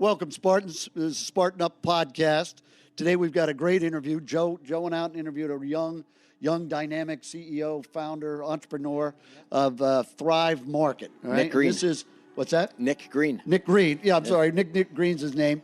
Welcome, Spartans. This is Spartan Up Podcast. Today we've got a great interview. Joe went out and interviewed a young, dynamic CEO, founder, entrepreneur of Thrive Market. All right? Nick Green. This is, what's that? Nick Green. Nick Green. Yeah, I'm sorry. Nick Green's his name.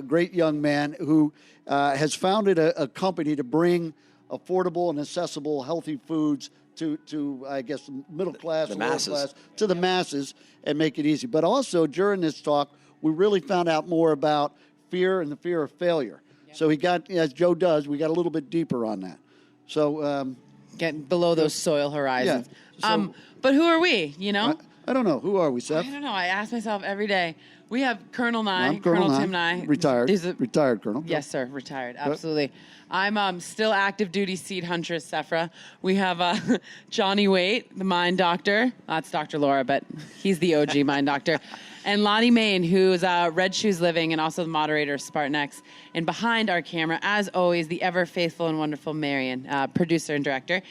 Great young man who has founded a company to bring affordable and accessible healthy foods to I guess, middle class, the lower masses. class, to the masses and make it easy. But also during this talk, we really found out more about fear and the fear of failure. Yep. So he got, as Joe does, we got a little bit deeper on that. So getting below those soil horizons. Yeah. But who are we, you know? I don't know. Who are we, Seth? I don't know. I ask myself every day. We have Colonel Nye, I'm Colonel Tim Nye. Retired. Retired Colonel. Yes, sir. Retired. Absolutely. I'm still active duty seed huntress, Sefra. We have Johnny Waite, the mind doctor. That's Dr. Laura, but he's the OG mind doctor. And Lonnie Mayne, who's Red Shoes Living and also the moderator of Spartan X. And behind our camera, as always, the ever faithful and wonderful Marion, producer and director.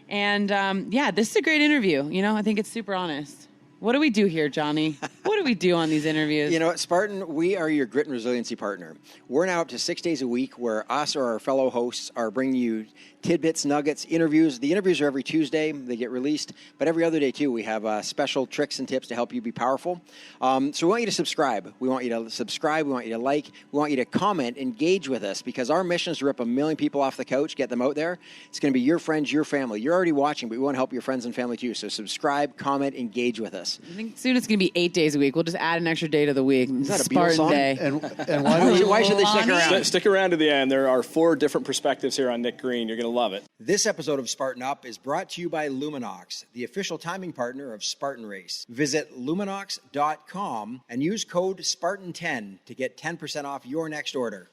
And this is a great interview. You know, I think it's super honest. What do we do here, Johnny? What do we do on these interviews? You know what, Spartan, we are your grit and resiliency partner. We're now up to 6 days a week where us or our fellow hosts are bringing you tidbits, nuggets, interviews. The interviews are every Tuesday. They get released. But every other day, too, we have special tricks and tips to help you be powerful. So we want you to subscribe. We want you to subscribe. We want you to like. We want you to comment, engage with us, because our mission is to rip 1 million people off the couch, get them out there. It's going to be your friends, your family. You're already watching, but we want to help your friends and family, too. So subscribe, comment, engage with us. I think soon it's going to be 8 days a week. We'll just add an extra day to the week. Is that a Spartan Beatles song? Day. And why should they stick around? Stick around to the end. There are 4 different perspectives here on Nick Green. You're going to love it. This episode of Spartan Up is brought to you by Luminox, the official timing partner of Spartan Race. Visit luminox.com and use code SPARTAN10 to get 10% off your next order.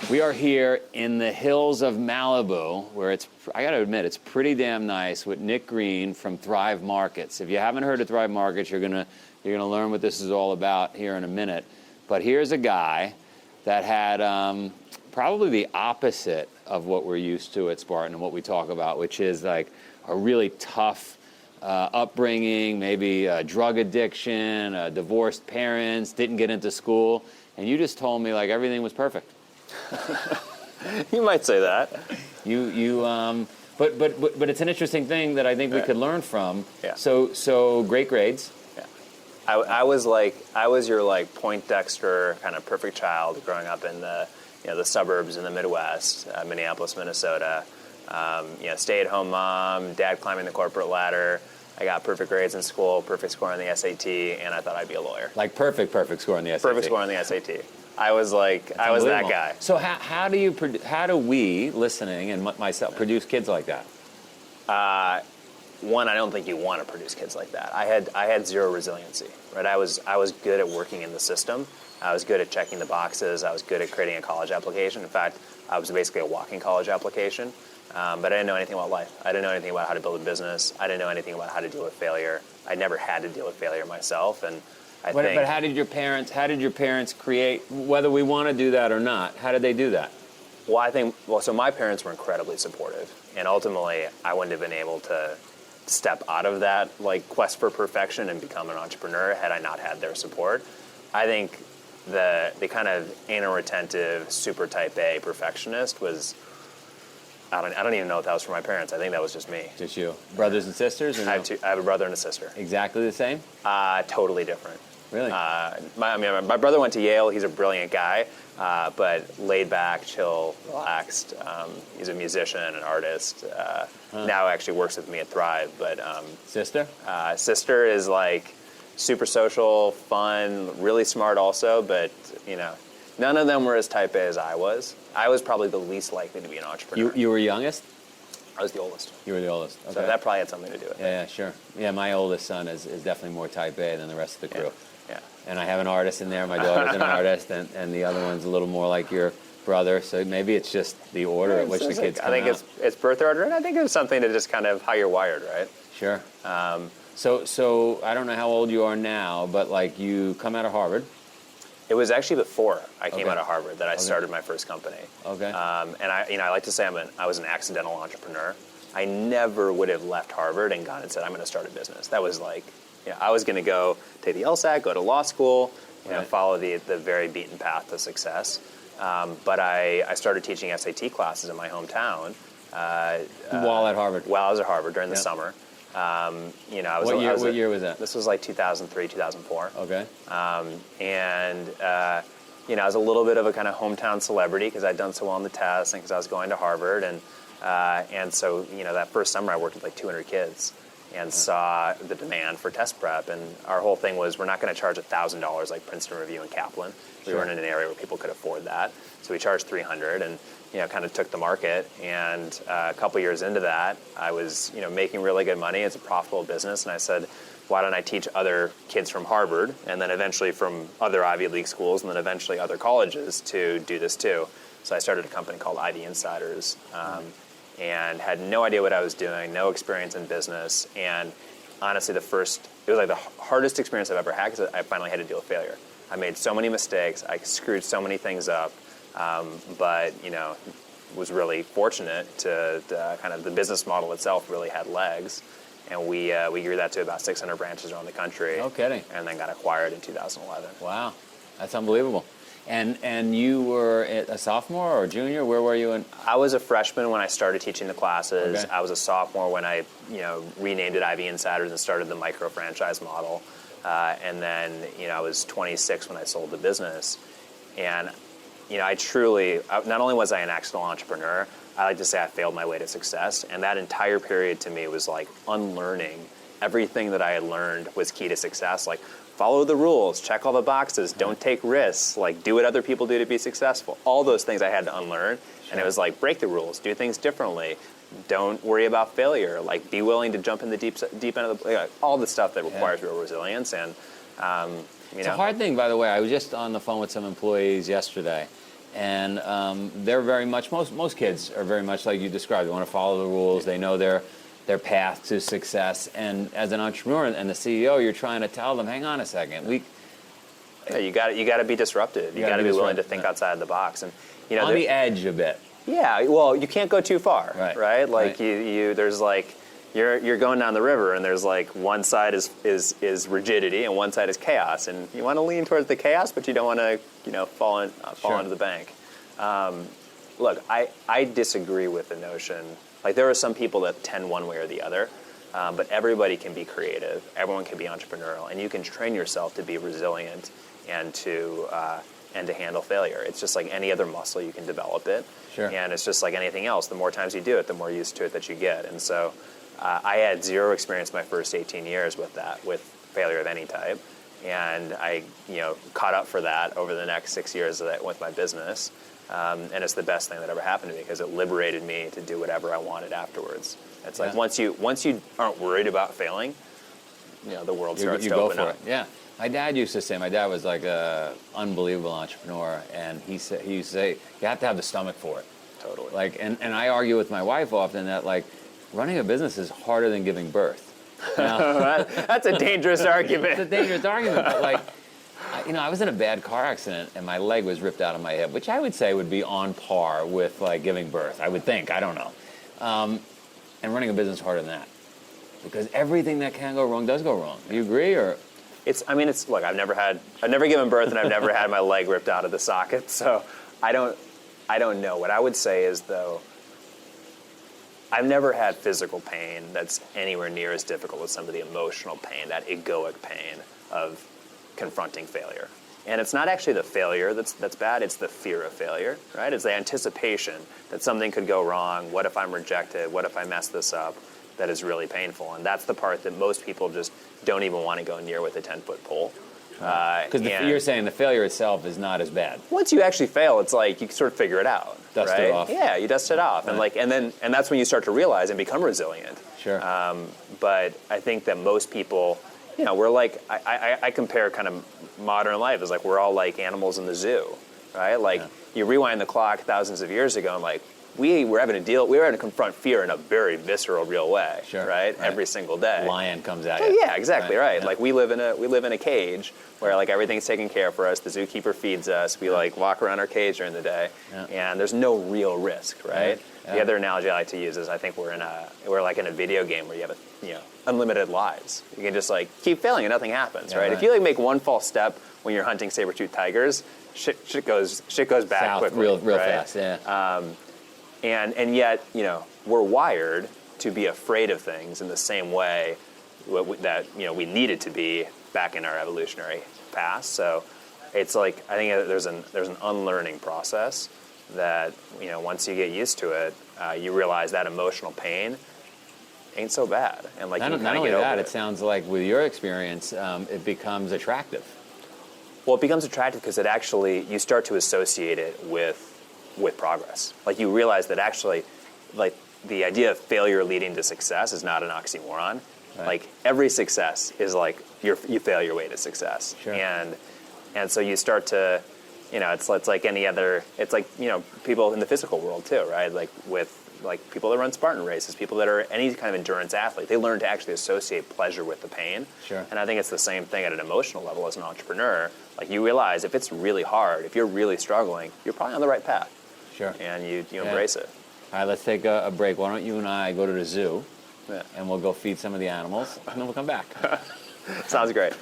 We are here in the hills of Malibu, where I got to admit, it's pretty damn nice, with Nick Green from Thrive Markets. If you haven't heard of Thrive Markets, you're gonna learn what this is all about here in a minute. But here's a guy that had probably the opposite of what we're used to at Spartan and what we talk about, which is like a really tough upbringing, maybe drug addiction, divorced parents, didn't get into school, and you just told me like everything was perfect. You might say that. But it's an interesting thing that I think we could learn from. Yeah. So great grades. Yeah. I was your like Poindexter kind of perfect child growing up in the suburbs in the Midwest, Minneapolis, Minnesota. Stay-at-home mom, dad climbing the corporate ladder. I got perfect grades in school, perfect score on the SAT, and I thought I'd be a lawyer. Like perfect score on the SAT. Perfect score on the SAT. I was that guy. So how do we, listening and myself, produce kids like that? One, I don't think you want to produce kids like that. I had zero resiliency, right? I was good at working in the system. I was good at checking the boxes. I was good at creating a college application. In fact, I was basically a walking college application. But I didn't know anything about life. I didn't know anything about how to build a business. I didn't know anything about how to deal with failure. I never had to deal with failure myself, and But how did your parents create, whether we want to do that or not, how did they do that? So my parents were incredibly supportive, and ultimately I wouldn't have been able to step out of that like quest for perfection and become an entrepreneur had I not had their support. I think the kind of anal retentive, super type A perfectionist was, I don't even know if that was for my parents. I think that was just me. Just you. Brothers and sisters? Or no? I have a brother and a sister. Exactly the same? Totally different. Really? My brother went to Yale. He's a brilliant guy, but laid back, chill, relaxed. He's a musician, an artist. Now actually works with me at Thrive. But sister? Sister is like super social, fun, really smart also. But none of them were as type A as I was. I was probably the least likely to be an entrepreneur. You were youngest? I was the oldest. You were the oldest. Okay. So that probably had something to do with it. Yeah, sure. Yeah, my oldest son is definitely more type A than the rest of the crew. Yeah. And I have an artist in there. My daughter's an artist, and the other one's a little more like your brother. So maybe it's just the order at which the kids come out. I think it's birth order, and I think it's something to just kind of how you're wired, right? Sure. So I don't know how old you are now, but like you come out of Harvard. It was actually before I came Okay. out of Harvard that I started my first company. Okay. And I like to say I was an accidental entrepreneur. I never would have left Harvard and gone and said, I'm going to start a business. That was like, I was going to go take the LSAT, go to law school, follow the very beaten path to success. But I started teaching SAT classes in my hometown. While at Harvard. While I was at Harvard during the summer. What year was that? This was like 2003, 2004. Okay. I was a little bit of a kind of hometown celebrity because I'd done so well on the test and because I was going to Harvard. And so, that first summer I worked with like 200 kids and saw the demand for test prep. And our whole thing was we're not going to charge $1,000 like Princeton Review and Kaplan. We weren't in an area where people could afford that. So we charged $300 and, kind of took the market. And a couple years into that, I was, making really good money. It's a profitable business. And I said, why don't I teach other kids from Harvard and then eventually from other Ivy League schools and then eventually other colleges to do this too. So I started a company called Ivy Insiders and had no idea what I was doing, no experience in business. And honestly, it was like the hardest experience I've ever had because I finally had to deal with failure. I made so many mistakes. I screwed so many things up. But was really fortunate to kind of the business model itself really had legs. And we grew that to about 600 branches around the country. No kidding. And then got acquired in 2011. Wow. That's unbelievable. And you were a sophomore or junior? Where were you? I was a freshman when I started teaching the classes. Okay. I was a sophomore when I renamed it Ivy Insiders and started the micro franchise model. And then I was 26 when I sold the business. And I truly, not only was I an accidental entrepreneur, I like to say I failed my way to success. And that entire period to me was like unlearning everything that I had learned was key to success. Like follow the rules, check all the boxes, don't take risks, like do what other people do to be successful. All those things I had to unlearn. Sure. And it was like break the rules, do things differently. Don't worry about failure. Like be willing to jump in the deep end of the, all the stuff that requires real resilience. And it's a hard thing, by the way. I was just on the phone with some employees yesterday, and they're very much, most kids are very much like you described. They want to follow the rules. They know their path to success. And as an entrepreneur and the CEO, you're trying to tell them, hang on a second. You got to be disruptive. You got to be willing to think outside the box. And on the edge a bit. Yeah, well, you can't go too far, right? Like right. There's like you're going down the river, and there's like one side is rigidity, and one side is chaos, and you want to lean towards the chaos, but you don't want to fall into the bank. Look, I disagree with the notion. Like there are some people that tend one way or the other, but everybody can be creative. Everyone can be entrepreneurial, and you can train yourself to be resilient and to handle failure. It's just like any other muscle, you can develop it. Sure. And it's just like anything else. The more times you do it, the more used to it that you get. And so I had zero experience my first 18 years with failure of any type. And I caught up for that over the next 6 years with my business. And it's the best thing that ever happened to me because it liberated me to do whatever I wanted afterwards. It's like once you aren't worried about failing, the world starts to open up. Yeah. My dad used to say, my dad was like an unbelievable entrepreneur, and he used to say, you have to have the stomach for it. Totally. Like, and I argue with my wife often that like running a business is harder than giving birth. Now, that's a dangerous argument. It's a dangerous argument, but like, I was in a bad car accident and my leg was ripped out of my hip, which I would say would be on par with like giving birth. I would think, I don't know. And running a business is harder than that because everything that can go wrong does go wrong. Do you agree or? Look, I've never given birth and I've never had my leg ripped out of the socket, so I don't know. What I would say is though, I've never had physical pain that's anywhere near as difficult as some of the emotional pain, that egoic pain of confronting failure. And it's not actually the failure that's bad, it's the fear of failure, right? It's the anticipation that something could go wrong. What if I'm rejected? What if I mess this up? That is really painful. And that's the part that most people just don't even want to go near with a 10-foot pole. Because you're saying the failure itself is not as bad. Once you actually fail, it's like you sort of figure it out. Dust right? it off. Yeah, you dust it off. Right. And that's when you start to realize and become resilient. Sure. But I think that most people, we're like, I compare kind of modern life as like we're all like animals in the zoo, right? Like you rewind the clock thousands of years ago and like we were having to confront fear in a very visceral, real way, right? Every single day. Lion comes at you. Yeah, exactly, right. Yeah. Like we live in a cage where like everything's taken care for us. The zookeeper feeds us. We like walk around our cage during the day, and there's no real risk, right? Yeah. The other analogy I like to use is I think we're like in a video game where you have unlimited lives. You can just like keep failing and nothing happens, right? If you like make one false step when you're hunting saber-toothed tigers, shit goes bad South, quickly, real right? fast, yeah. And yet, we're wired to be afraid of things in the same way that we needed to be back in our evolutionary past. So it's like I think there's an unlearning process that once you get used to it, you realize that emotional pain ain't so bad. And like not only that, it sounds like with your experience, it becomes attractive. Well, it becomes attractive because you start to associate it with progress. Like you realize that actually, like the idea of failure leading to success is not an oxymoron. Right. Like every success is like you fail your way to success. Sure. And so you start to, it's like any other. It's like people in the physical world too, right? Like with like people that run Spartan races, people that are any kind of endurance athlete, they learn to actually associate pleasure with the pain. Sure. And I think it's the same thing at an emotional level as an entrepreneur. Like you realize if it's really hard, if you're really struggling, you're probably on the right path. Sure. And you embrace it. All right, let's take a break. Why don't you and I go to the zoo, and we'll go feed some of the animals, and then we'll come back. Sounds great.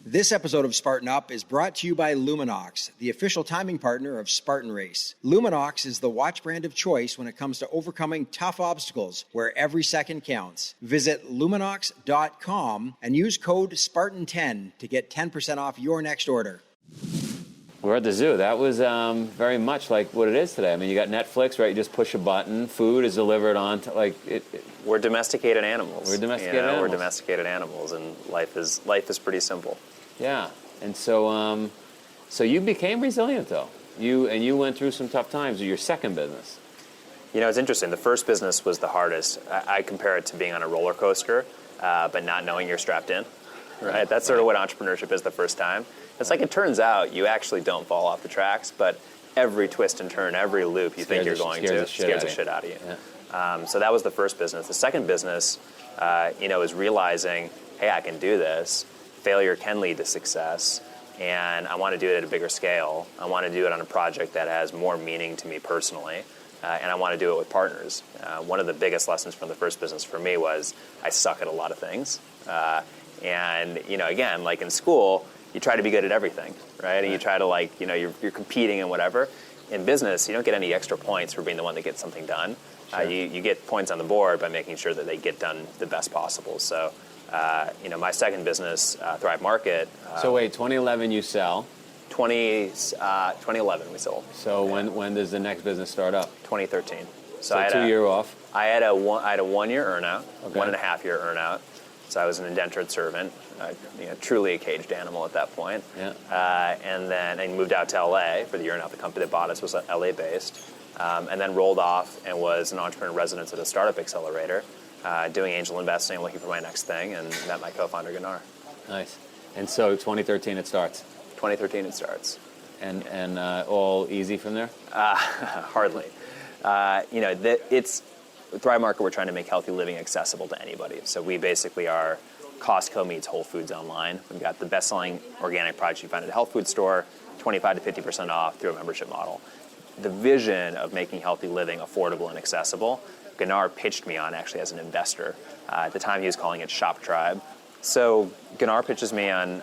This episode of Spartan Up is brought to you by Luminox, the official timing partner of Spartan Race. Luminox is the watch brand of choice when it comes to overcoming tough obstacles, where every second counts. Visit luminox.com and use code SPARTAN10 to get 10% off your next order. We're at the zoo. That was very much like what it is today. I mean, you got Netflix, right? You just push a button. Food is delivered on to, like it. We're domesticated animals. We're domesticated animals. We're domesticated animals, and life is pretty simple. Yeah, and so so you became resilient though. You went through some tough times with your second business. It's interesting. The first business was the hardest. I compare it to being on a roller coaster, but not knowing you're strapped in. Right. That's sort of what entrepreneurship is the first time. It's like it turns out you actually don't fall off the tracks, but every twist and turn, every loop you think you're going to scares the shit out of you. Yeah. So that was the first business. The second business, is realizing, hey, I can do this. Failure can lead to success, and I want to do it at a bigger scale. I want to do it on a project that has more meaning to me personally, and I want to do it with partners. One of the biggest lessons from the first business for me was I suck at a lot of things. And, again, like in school, you try to be good at everything, right? And you try to you're competing and whatever. In business, you don't get any extra points for being the one that gets something done. Sure. You get points on the board by making sure that they get done the best possible. So, my second business, Thrive Market. So wait, 2011 you sell. 2011 we sold. So when does the next business start up? 2013. So I had 2 year off. I had a 1 year earnout, 1.5 year earnout. So I was an indentured servant, truly a caged animal at that point. Yeah. And then I moved out to LA for the year and a half. The company that bought us was LA based. And then rolled off and was an entrepreneur in residence at a startup accelerator, doing angel investing, looking for my next thing, and met my co-founder, Gunnar. Nice. And so 2013 it starts? 2013 it starts. And all easy from there? Hardly. It's Thrive Market, we're trying to make healthy living accessible to anybody. So we basically are Costco meets Whole Foods online. We've got the best-selling organic products you find at a health food store, 25 to 50% off through a membership model. The vision of making healthy living affordable and accessible, Gunnar pitched me on actually as an investor. At the time, he was calling it Shop Tribe. So Gunnar pitches me on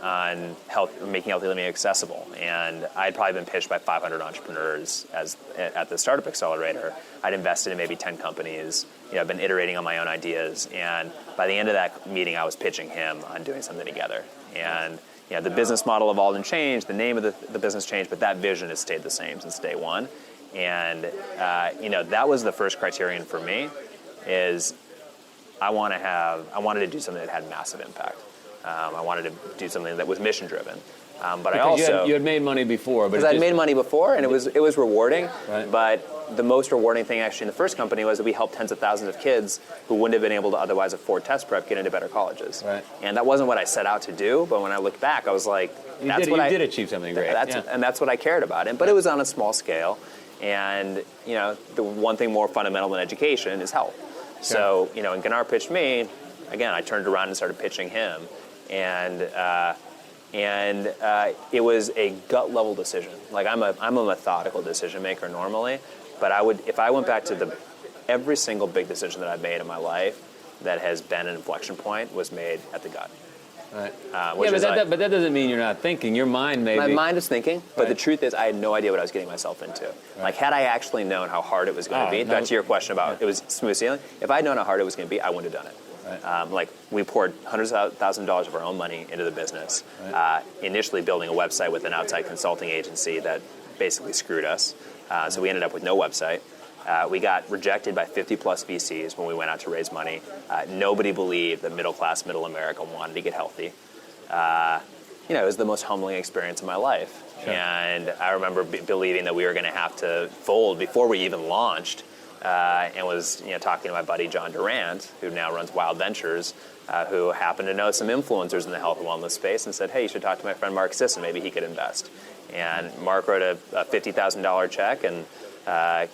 making healthy living accessible, and I'd probably been pitched by 500 entrepreneurs at the startup accelerator. I'd invested in maybe 10 companies. I've been iterating on my own ideas, and by the end of that meeting, I was pitching him on doing something together. And the business model evolved and changed, the name of the business changed, but that vision has stayed the same since day one. And that was the first criterion for me, is I wanted to do something that had massive impact. I wanted to do something that was mission driven. But because I also you had made money before, because I'd made money before, and it was rewarding. Right. But the most rewarding thing actually in the first company was that we helped tens of thousands of kids who wouldn't have been able to otherwise afford test prep get into better colleges. Right. And that wasn't what I set out to do. But when I look back, I was like, you did achieve something great. And that's what I cared about. But it was on a small scale. And, the one thing more fundamental than education is health. So, when Gunnar pitched me, again, I turned around and started pitching him. And it was a gut level decision. Like I'm a methodical decision maker normally, but if I went back to every single big decision that I've made in my life that has been an inflection point was made at the gut. Right. But that doesn't mean you're not thinking. Your mind maybe. My mind is thinking, but Right. the truth is I had no idea what I was getting myself into. Right. Like, had I actually known how hard it was going to be, back to your question about it was smooth sailing, if I had known how hard it was going to be, I wouldn't have done it. Right. We poured hundreds of thousands of dollars of our own money into the business, right. Initially building a website with an outside consulting agency that basically screwed us. So we ended up with no website. We got rejected by 50 plus VCs when we went out to raise money. Nobody believed that middle America wanted to get healthy. It was the most humbling experience of my life. Sure. And I remember believing that we were going to have to fold before we even launched, and was talking to my buddy John Durant, who now runs Wild Ventures, who happened to know some influencers in the health and wellness space, and said, hey, you should talk to my friend Mark Sisson, maybe he could invest. And Mark wrote a $50,000 check, and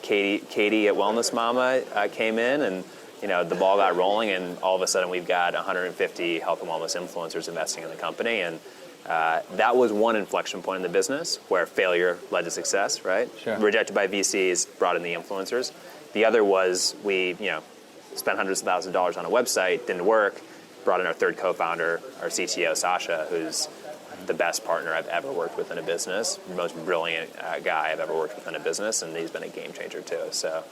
Katie at Wellness Mama came in, and the ball got rolling, and all of a sudden we've got 150 health and wellness influencers investing in the company, and that was one inflection point in the business where failure led to success, right? Sure. Rejected by VCs, brought in the influencers. The other was we, spent hundreds of thousands of dollars on a website, didn't work, brought in our third co-founder, our CTO, Sasha, who's the best partner I've ever worked with in a business, the most brilliant guy I've ever worked with in a business, and he's been a game changer too. So,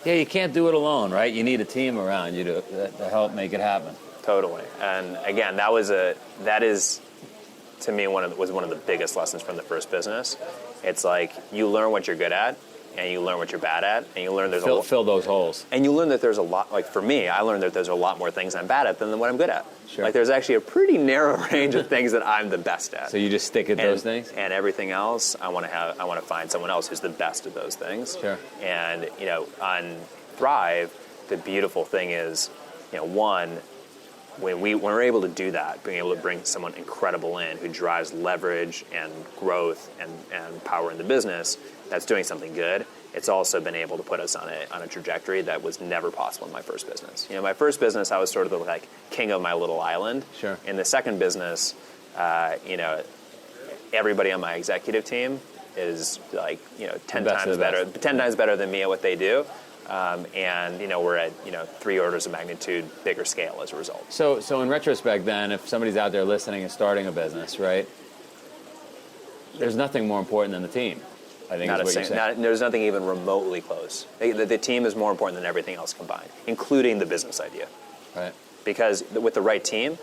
you can't do it alone, right? You need a team around you to help make it happen. Totally. And again, that is to me was one of the biggest lessons from the first business. It's like you learn what you're good at, and you learn what you're bad at, and you learn fill those holes. And you learn that there's a lot, like for me, I learned that there's a lot more things I'm bad at than what I'm good at. Sure. Like there's actually a pretty narrow range of things that I'm the best at. So you just stick at those things? And everything else, I want to find someone else who's the best at those things. Sure. And, on Thrive, the beautiful thing is, one, when we're able to do that, being able to bring someone incredible in who drives leverage and growth and power in the business, that's doing something good. It's also been able to put us on a trajectory that was never possible in my first business. My first business, I was sort of the king of my little island. Sure. In the second business, everybody on my executive team is 10 times better than me at what they do. And we're at 3 orders of magnitude bigger scale as a result. So in retrospect, then, if somebody's out there listening and starting a business, right? There's nothing more important than the team. I think is what you're saying. There's nothing even remotely close. The team is more important than everything else combined, including the business idea. Right. Because with the right team,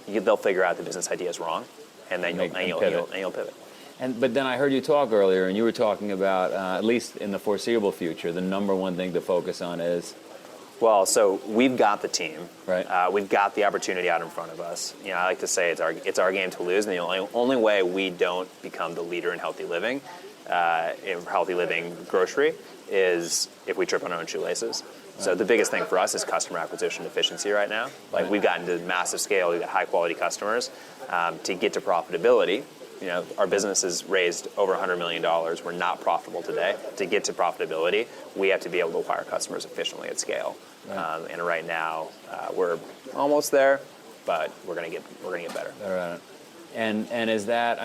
they'll figure out the business idea is wrong, and then you'll pivot. But then I heard you talk earlier, and you were talking about, at least in the foreseeable future, the number one thing to focus on is? Well, so we've got the team. Right. We've got the opportunity out in front of us. I like to say it's our game to lose, and the only way we don't become the leader in healthy living grocery, is if we trip on our own shoelaces. Right. So the biggest thing for us is customer acquisition efficiency right now. Like we've gotten to massive scale, we've got high quality customers. To get to profitability, our business has raised over $100 million. We're not profitable today. To get to profitability, we have to be able to acquire customers efficiently at scale. Right. And right now, we're almost there, but we're gonna get better. Better at it. And is that,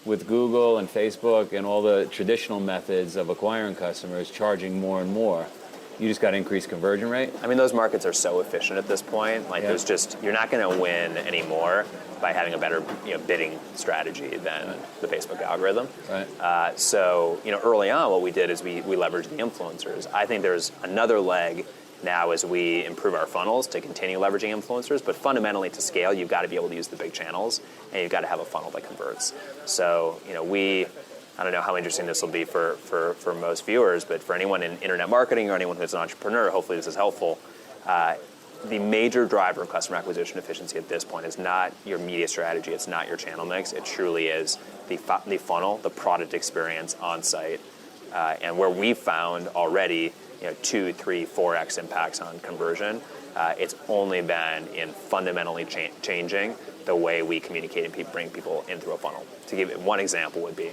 with Google and Facebook and all the traditional methods of acquiring customers charging more and more, you just got to increase conversion rate? Those markets are so efficient at this point. There's just, you're not going to win anymore by having a better bidding strategy than the Facebook algorithm. Right. So early on what we did is we leveraged the influencers. I think there's another leg now as we improve our funnels to continue leveraging influencers, but fundamentally to scale, you've got to be able to use the big channels, and you've got to have a funnel that converts. So, I don't know how interesting this will be for most viewers, but for anyone in internet marketing or anyone who's an entrepreneur, hopefully this is helpful. The major driver of customer acquisition efficiency at this point is not your media strategy, it's not your channel mix, it truly is the funnel, the product experience on site, and where we've found already 2, 3, 4x impacts on conversion. It's only been in fundamentally changing the way we communicate and bring people in through a funnel. To give it one example would be,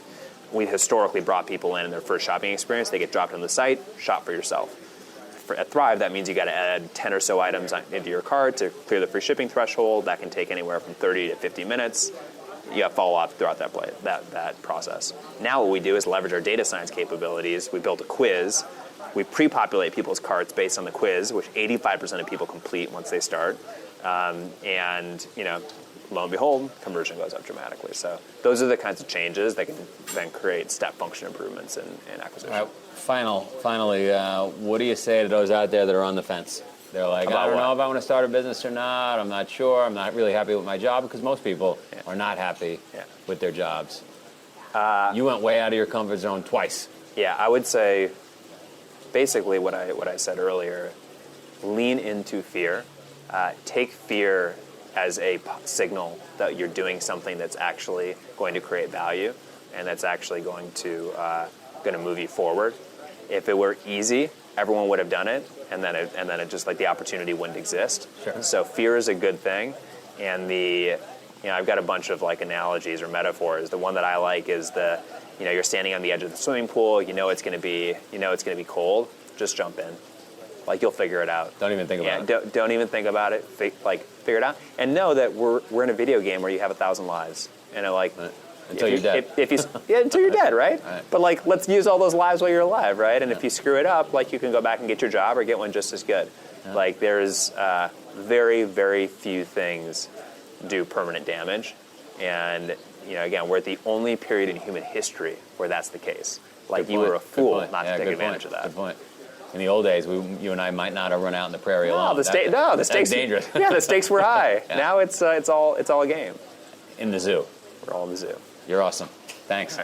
we historically brought people in their first shopping experience. They get dropped on the site, shop for yourself. At Thrive, that means you got to add 10 or so items into your cart to clear the free shipping threshold. That can take anywhere from 30 to 50 minutes. You have follow-up throughout that process. Now what we do is leverage our data science capabilities. We built a quiz. We pre-populate people's carts based on the quiz, which 85% of people complete once they start. And, lo and behold, conversion goes up dramatically. So those are the kinds of changes that can then create step function improvements in acquisition. All right, finally, what do you say to those out there that are on the fence? They're like, I don't know if I want to start a business or not. I'm not sure. I'm not really happy with my job, because most people are not happy with their jobs. You went way out of your comfort zone twice. Yeah, I would say basically what I said earlier, lean into fear. Take fear as a signal that you're doing something that's actually going to create value and that's actually going to move you forward. If it were easy, everyone would have done it, and then it just like the opportunity wouldn't exist. Sure. So fear is a good thing, and I've got a bunch of like analogies or metaphors. The one that I like is you're standing on the edge of the swimming pool. It's going to be cold. Just jump in. Like, you'll figure it out. Don't even think about it. Don't even think about it. Figure it out, and know that we're in a video game where you have 1,000 lives, and until you're dead. Until you're dead, right? Right. But let's use all those lives while you're alive, right? And if you screw it up, you can go back and get your job or get one just as good. Yeah. There's very, very few things do permanent damage, and again, we're at the only period in human history where that's the case. You were a fool not to take advantage of that. Good point. In the old days, you and I might not have run out in the prairie alone. The stakes dangerous. Yeah, the stakes were high. Yeah. Now it's all a game. In the zoo. We're all in the zoo. You're awesome. Thanks.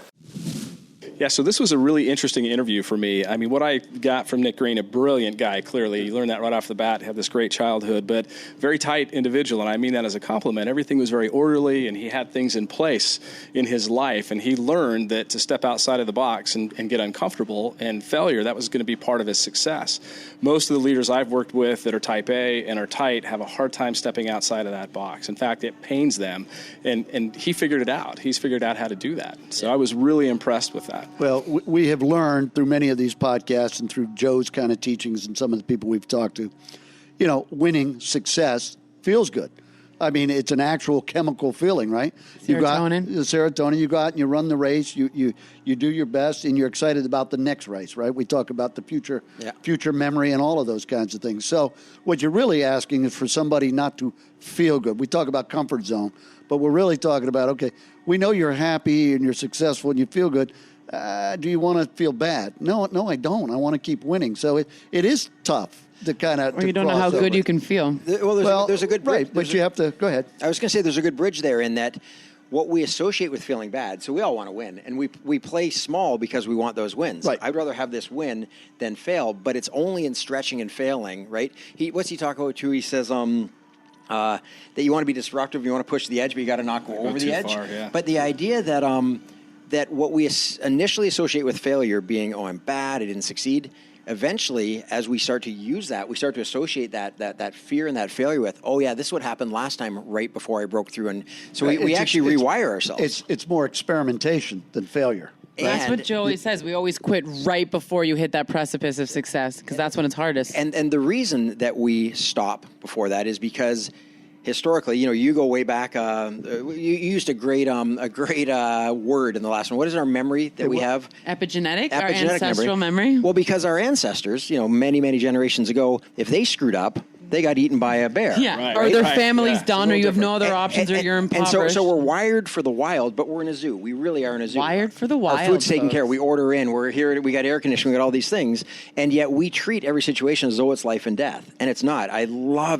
Yeah, so this was a really interesting interview for me. I mean, what I got from Nick Green, a brilliant guy, clearly. You learned that right off the bat, have this great childhood, but very tight individual, and I mean that as a compliment. Everything was very orderly, and he had things in place in his life, and he learned that to step outside of the box and get uncomfortable, and failure, that was going to be part of his success. Most of the leaders I've worked with that are type A and are tight have a hard time stepping outside of that box. In fact, it pains them, and he figured it out. He's figured out how to do that. So I was really impressed with that. Well, we have learned through many of these podcasts and through Joe's kind of teachings and some of the people we've talked to, winning, success feels good. I mean, it's an actual chemical feeling, right? Serotonin. You go out and you run the race. You do your best, and you're excited about the next race, right? We talk about the future memory and all of those kinds of things. So what you're really asking is for somebody not to feel good. We talk about comfort zone, but we're really talking about, okay, we know you're happy and you're successful and you feel good. Do you want to feel bad? No, I don't. I want to keep winning. So it is tough to kind of. Or you don't know how good you can feel. Well, there's a good bridge. Right, but you have to go ahead. I was going to say there's a good bridge there in that what we associate with feeling bad. So we all want to win, and we play small because we want those wins. Right. I'd rather have this win than fail, but it's only in stretching and failing, right? What's he talking about too? He says that you want to be disruptive, you want to push the edge, but you got to not go over the edge. Far, yeah. But the idea that what we initially associate with failure being, I'm bad, I didn't succeed, eventually, as we start to use that, we start to associate that fear and that failure with, this is what happened last time right before I broke through. And so we actually rewire ourselves. It's more experimentation than failure. Right? That's what Joe always says. We always quit right before you hit that precipice of success, because that's when it's hardest. And the reason that we stop before that is because historically, you go way back. You used a great word in the last one. What is our memory that we have? Epigenetic, our ancestral memory. Well, because our ancestors, many, many generations ago, if they screwed up, they got eaten by a bear. Yeah, or their family's done, or you have no other options, or you're impoverished. And so we're wired for the wild, but we're in a zoo. We really are in a zoo. Wired for the wild. Our food's taken care of. We order in. We're here. We got air conditioning. We got all these things. And yet we treat every situation as though it's life and death. And it's not.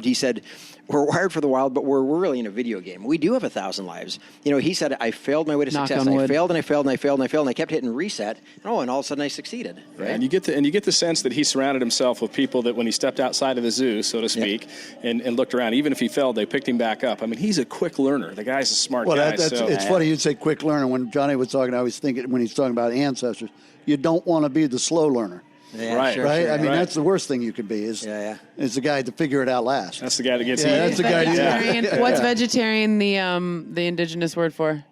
He said, we're wired for the wild, but we're really in a video game. We do have 1,000 lives. He said, I failed my way to success. I failed and I failed and I failed and I failed, and I kept hitting reset. And all of a sudden I succeeded. Right? And you get the sense that he surrounded himself with people that when he stepped outside of the zoo, so to speak, and looked around, even if he failed, they picked him back up. I mean, he's a quick learner. The guy's a smart guy. It's funny you'd say quick learner. When Johnny was talking, I was thinking when he's talking about ancestors, you don't want to be the slow learner. Yeah, right. Sure, right? Sure, I mean, that's the worst thing you could be is the guy to figure it out last. That's the guy that gets eaten. That's the guy. What's vegetarian the indigenous word for?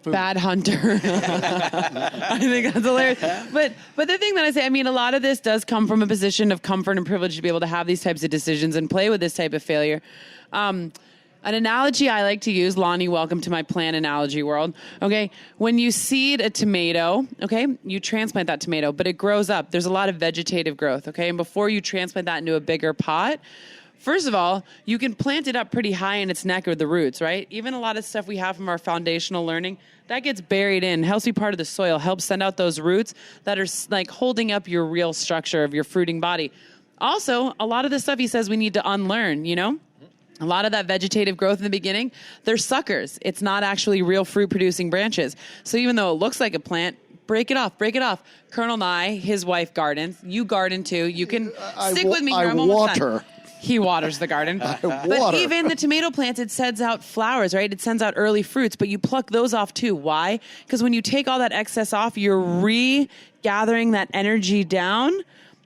bad hunter. I think that's hilarious. But the thing that I say, I mean, a lot of this does come from a position of comfort and privilege to be able to have these types of decisions and play with this type of failure. An analogy I like to use, Lonnie, welcome to my plant analogy world. Okay, when you seed a tomato, okay, you transplant that tomato, but it grows up. There's a lot of vegetative growth, okay? And before you transplant that into a bigger pot, first of all, you can plant it up pretty high in its neck or the roots, right? Even a lot of stuff we have from our foundational learning, that gets buried in, helps be part of the soil, helps send out those roots that are like holding up your real structure of your fruiting body. Also, a lot of the stuff he says we need to unlearn, you know? A lot of that vegetative growth in the beginning, they're suckers. It's not actually real fruit-producing branches. So even though it looks like a plant, break it off. Colonel Nye, his wife gardens. You garden too. You can stick with me here. I'm almost done. He waters the garden. But even the tomato plants, it sends out flowers, right? It sends out early fruits, but you pluck those off too. Why? Because when you take all that excess off, you're regathering that energy down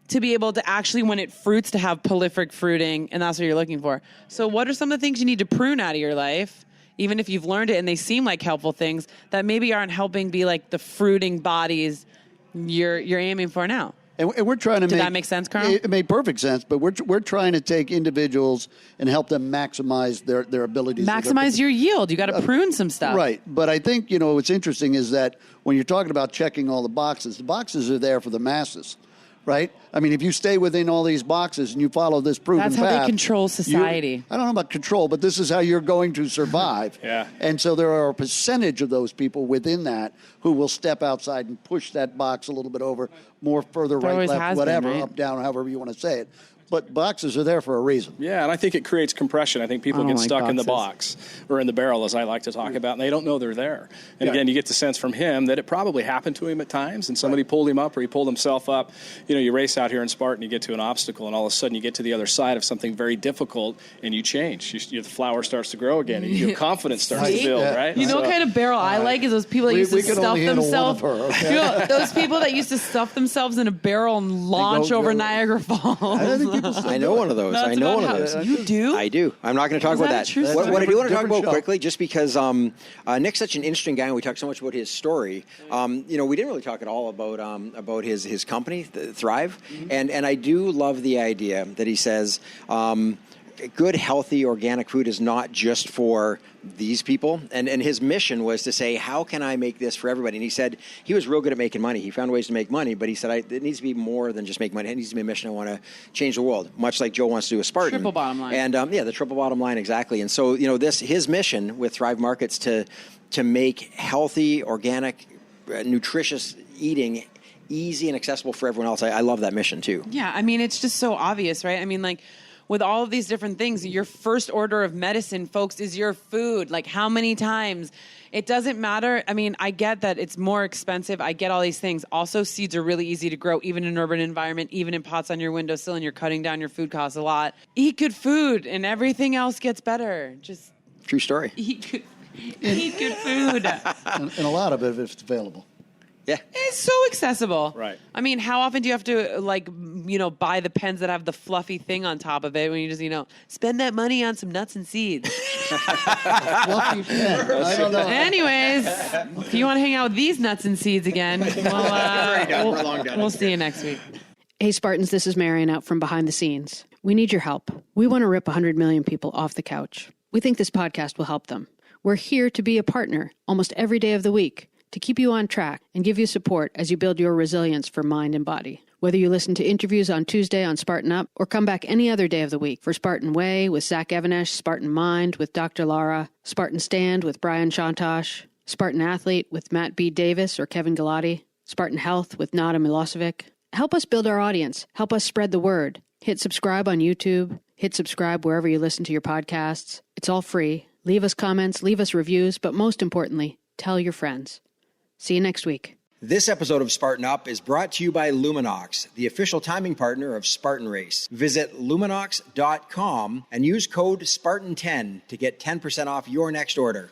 to be able to actually, when it fruits, to have prolific fruiting, and that's what you're looking for. So what are some of the things you need to prune out of your life, even if you've learned it and they seem like helpful things, that maybe aren't helping be like the fruiting bodies you're aiming for now? And we're trying to Did that make sense, Carl? It made perfect sense, but we're trying to take individuals and help them maximize their abilities. Maximize your yield. You got to prune some stuff. Right. But I think, what's interesting is that when you're talking about checking all the boxes are there for the masses. Right? I mean, if you stay within all these boxes and you follow this proven path. That's how they control society. I don't know about control, but this is how you're going to survive. Yeah. And so there are a percentage of those people within that who will step outside and push that box a little bit over, more further, right, left, whatever, right? up, down, however you want to say it. But boxes are there for a reason. Yeah, and I think it creates compression. I think people get stuck in the box or in the barrel, as I like to talk about, and they don't know they're there. And again, you get the sense from him that it probably happened to him at times, and somebody pulled him up or he pulled himself up. You race out here in Spartan, you get to an obstacle, and all of a sudden you get to the other side of something very difficult, and you change. The flower starts to grow again, and your confidence starts to build, right? You know what kind of barrel I like is those people that used to stuff themselves. Those people that used to stuff themselves in a barrel and launch over Niagara Falls. I know one of those. You do? I do. I'm not going to talk about that. What I do want to talk about quickly, just because Nick's such an interesting guy, and we talk so much about his story. We didn't really talk at all about his company, Thrive, and I do love the idea that he says good, healthy, organic food is not just for these people. And his mission was to say, how can I make this for everybody? And he said he was real good at making money. He found ways to make money, but he said, it needs to be more than just make money. It needs to be a mission. I want to change the world, much like Joe wants to do with Spartan. Triple bottom line. And the triple bottom line, exactly. And so, his mission with Thrive Markets to make healthy, organic, nutritious eating easy and accessible for everyone else. I love that mission too. Yeah, I mean, it's just so obvious, right? I mean, like, with all of these different things, your first order of medicine, folks, is your food. Like, how many times? It doesn't matter. I mean, I get that it's more expensive. I get all these things. Also, seeds are really easy to grow, even in an urban environment, even in pots on your windowsill, and you're cutting down your food costs a lot. Eat good food, and everything else gets better. Just true story. Eat good food. And a lot of it, if it's available. Yeah. It's so accessible. Right. I mean, how often do you have to, buy the pens that have the fluffy thing on top of it when you just, spend that money on some nuts and seeds? Fluffy pen. I don't know. Anyways, if you want to hang out with these nuts and seeds again, we'll see you next week. Hey, Spartans, this is Marion out from behind the scenes. We need your help. We want to rip 100 million people off the couch. We think this podcast will help them. We're here to be a partner almost every day of the week, to keep you on track and give you support as you build your resilience for mind and body. Whether you listen to interviews on Tuesday on Spartan Up or come back any other day of the week for Spartan Way with Zach Evanesh, Spartan Mind with Dr. Lara, Spartan Stand with Brian Shantosh, Spartan Athlete with Matt B. Davis or Kevin Galati, Spartan Health with Nada Milosevic. Help us build our audience. Help us spread the word. Hit subscribe on YouTube. Hit subscribe wherever you listen to your podcasts. It's all free. Leave us comments, leave us reviews, but most importantly, tell your friends. See you next week. This episode of Spartan Up is brought to you by Luminox, the official timing partner of Spartan Race. Visit Luminox.com and use code Spartan10 to get 10% off your next order.